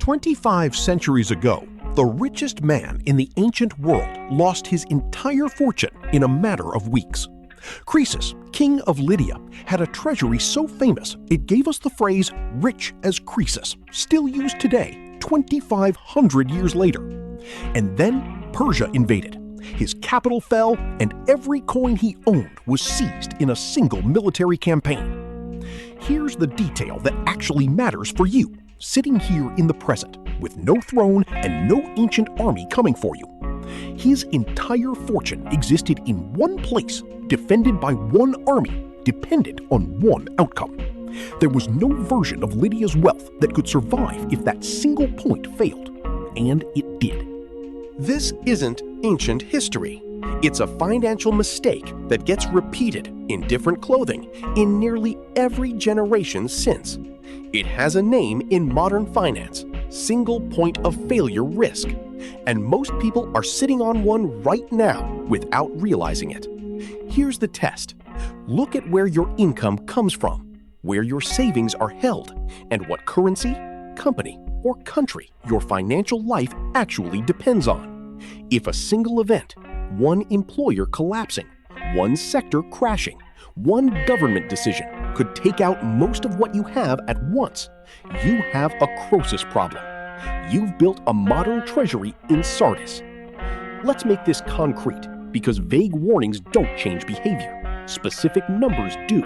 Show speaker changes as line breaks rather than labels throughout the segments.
25 centuries ago, the richest man in the ancient world lost his entire fortune in a matter of weeks. Croesus, king of Lydia, had a treasury so famous it gave us the phrase rich as Croesus, still used today, 2,500 years later. And then Persia invaded. His capital fell, and every coin he owned was seized in a single military campaign. Here's the detail that actually matters for you, sitting here in the present, with no throne and no ancient army coming for you. His entire fortune existed in one place, defended by one army, dependent on one outcome. There was no version of Lydia's wealth that could survive if that single point failed, and it did.
This isn't ancient history. It's a financial mistake that gets repeated in different clothing in nearly every generation since. It has a name in modern finance: single point of failure risk. And most people are sitting on one right now without realizing it. Here's the test. Look at where your income comes from, where your savings are held, and what currency, company, or country your financial life actually depends on. If a single event, one employer collapsing, one sector crashing, one government decision could take out most of what you have at once, you have a Croesus problem. You've built a modern treasury in Sardis. Let's make this concrete, because vague warnings don't change behavior. Specific numbers do.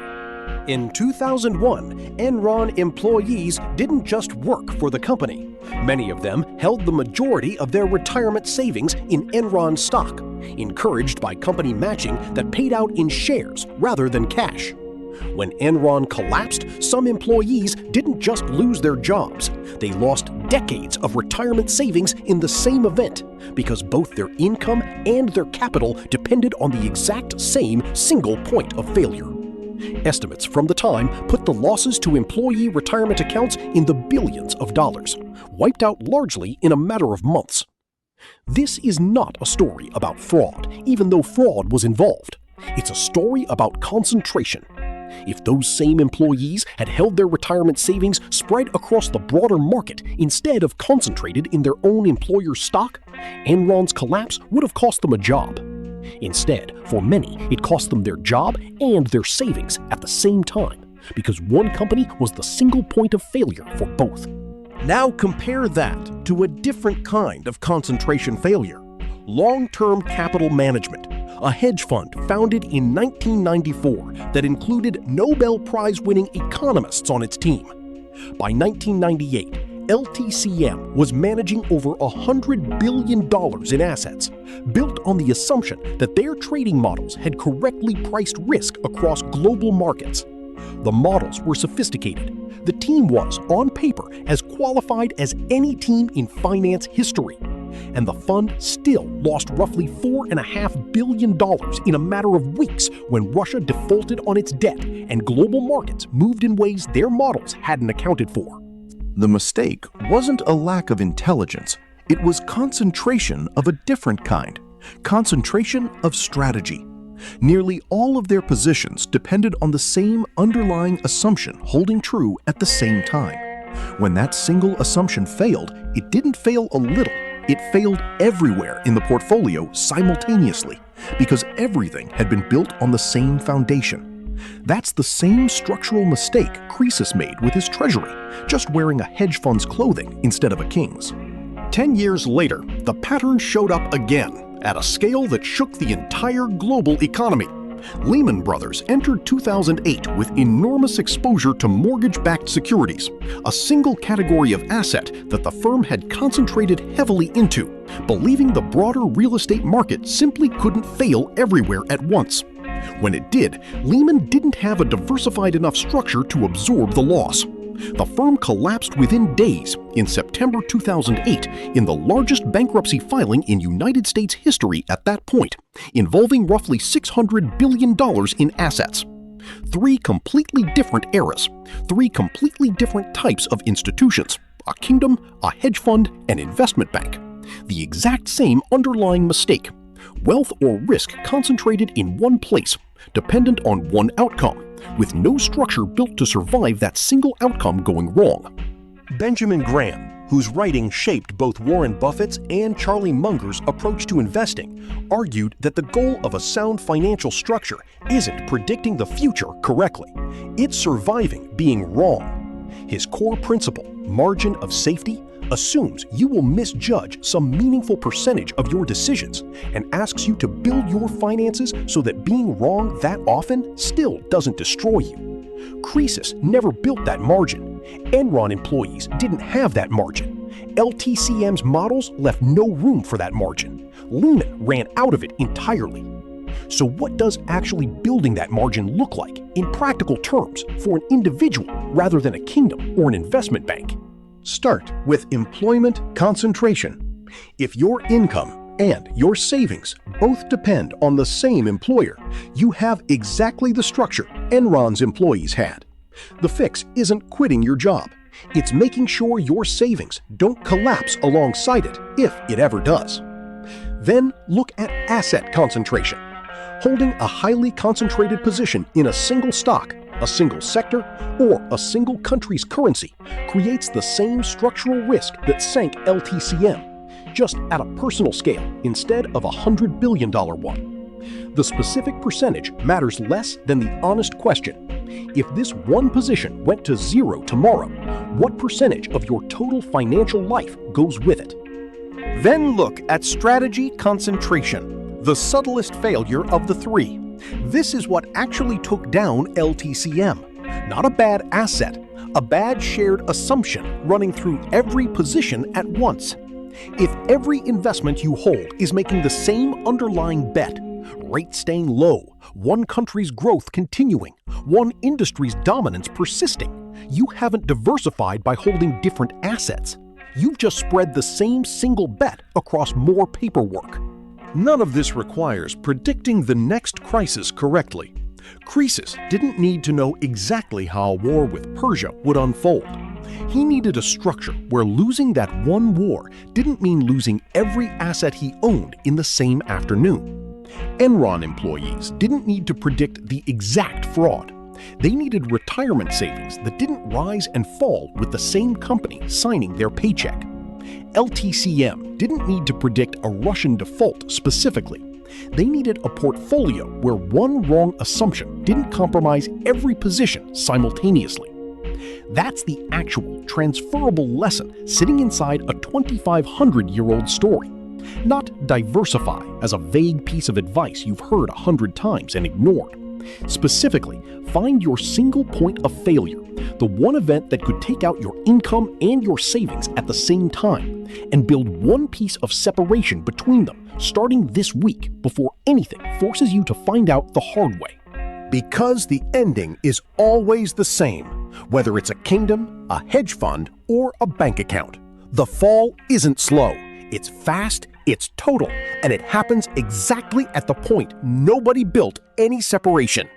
In 2001, Enron employees didn't just work for the company. Many of them held the majority of their retirement savings in Enron stock, encouraged by company matching that paid out in shares rather than cash. When Enron collapsed, some employees didn't just lose their jobs. They lost decades of retirement savings in the same event because both their income and their capital depended on the exact same single point of failure. Estimates from the time put the losses to employee retirement accounts in the billions of dollars, wiped out largely in a matter of months. This is not a story about fraud, even though fraud was involved. It's a story about concentration. If those same employees had held their retirement savings spread across the broader market instead of concentrated in their own employer's stock, Enron's collapse would have cost them a job. Instead, for many, it cost them their job and their savings at the same time, because one company was the single point of failure for both.
Now compare that to a different kind of concentration failure: long-term capital management, a hedge fund founded in 1994 that included Nobel Prize winning economists on its team. By 1998, LTCM was managing over $100 billion in assets, built on the assumption that their trading models had correctly priced risk across global markets. The models were sophisticated. The team was, on paper, as qualified as any team in finance history. And the fund still lost roughly $4.5 billion in a matter of weeks when Russia defaulted on its debt and global markets moved in ways their models hadn't accounted for.
The mistake wasn't a lack of intelligence. It was concentration of a different kind. Concentration of strategy. Nearly all of their positions depended on the same underlying assumption holding true at the same time. When that single assumption failed, it didn't fail a little. It failed everywhere in the portfolio simultaneously because everything had been built on the same foundation. That's the same structural mistake Croesus made with his treasury, just wearing a hedge fund's clothing instead of a king's.
10 years later, the pattern showed up again at a scale that shook the entire global economy. Lehman Brothers entered 2008 with enormous exposure to mortgage-backed securities, a single category of asset that the firm had concentrated heavily into, believing the broader real estate market simply couldn't fail everywhere at once. When it did, Lehman didn't have a diversified enough structure to absorb the loss. The firm collapsed within days in September 2008 in the largest bankruptcy filing in United States history at that point, involving roughly $600 billion in assets. Three completely different eras, three completely different types of institutions: a kingdom, a hedge fund, an investment bank. The exact same underlying mistake: wealth or risk concentrated in one place, dependent on one outcome, with no structure built to survive that single outcome going wrong.
Benjamin Graham,
whose writing shaped both Warren Buffett's and Charlie Munger's approach to investing, argued that the goal of a sound financial structure isn't predicting the future correctly. It's surviving being wrong. His core principle, margin of safety, assumes you will misjudge some meaningful percentage of your decisions and asks you to build your finances so that being wrong that often still doesn't destroy you. Croesus never built that margin. Enron employees didn't have that margin. LTCM's models left no room for that margin. Lehman ran out of it entirely. So what does actually building that margin look like in practical terms for an individual rather than a kingdom or an investment bank?
Start with employment concentration. If your income and your savings both depend on the same employer, you have exactly the structure Enron's employees had. The fix isn't quitting your job. It's making sure your savings don't collapse alongside it if it ever does. Then look at asset concentration. Holding a highly concentrated position in a single stock, a single sector, or a single country's currency creates the same structural risk that sank LTCM, just at a personal scale instead of a $100 billion one. The specific percentage matters less than the honest question. If this one position went to zero tomorrow, what percentage of your total financial life goes with it?
Then look at strategy concentration, the subtlest failure of the three. This is what actually took down LTCM. Not a bad asset, a bad shared assumption running through every position at once. If every investment you hold is making the same underlying bet, rates staying low, one country's growth continuing, one industry's dominance persisting, you haven't diversified by holding different assets. You've just spread the same single bet across more paperwork. None of this requires predicting the next crisis correctly. Croesus didn't need to know exactly how a war with Persia would unfold. He needed a structure where losing that one war didn't mean losing every asset he owned in the same afternoon. Enron employees didn't need to predict the exact fraud. They needed retirement savings that didn't rise and fall with the same company signing their paycheck. LTCM didn't need to predict a Russian default specifically. They needed a portfolio where one wrong assumption didn't compromise every position simultaneously. That's the actual transferable lesson sitting inside a 2,500-year-old story. Not diversify as a vague piece of advice you've heard 100 times and ignored. Specifically, find your single point of failure, the one event that could take out your income and your savings at the same time, and build one piece of separation between them starting this week before anything forces you to find out the hard way. Because the ending is always the same, whether it's a kingdom, a hedge fund, or a bank account. The fall isn't slow, it's fast, it's total, and it happens exactly at the point nobody built any separation.